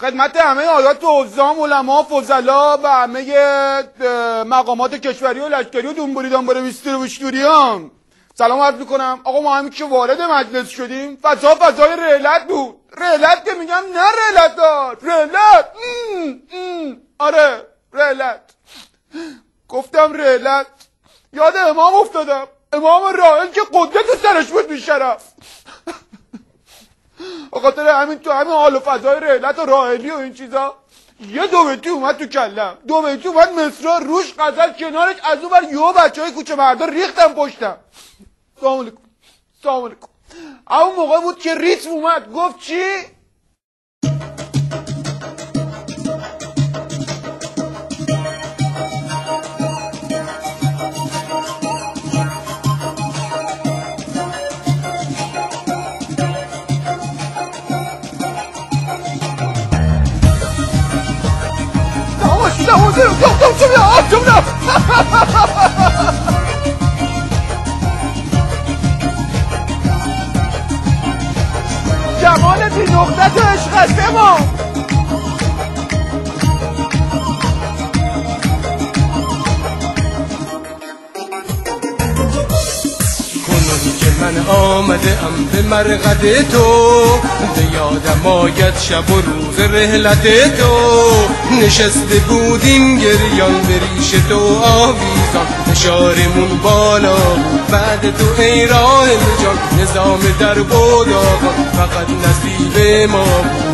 خدمت همه آیات و عظام، علما، فضلا و همه مقامات کشوری و لشکری و دنباله ویستر و وشتوریان سلام عرض میکنم. آقا ما همین که وارد مجلس شدیم فضای رعلت بود. رعلت که میگم نه رعلت ها، رعلت آره رعلت، گفتم رعلت یاد امام افتادم، امام راحل که قدرت سرش بود بیشرف. بخاطر همین تو همین حال و فضای رعلت و راحلی و این چیزا یه دو بیتی اومد تو کلم، دو بیتی اومد مصرع روش غزل کنارش، از اون بر یهو بچهای کوچه مردا ریختم پشتم. سلام علیکم سلام علیکم. اون موقع بود که ریتم اومد گفت چی؟ جمال بی نقطت و عشقت ما کنونی که من آمده ام به مرقد تو، به یادم آید شب و روز رحلت تو. نشسته بودیم گریان به ریش تو آویزان، فشارمون بالا بود بعد تو ای راحل جان. نظام در بود آقا فقط نصیب ما بود،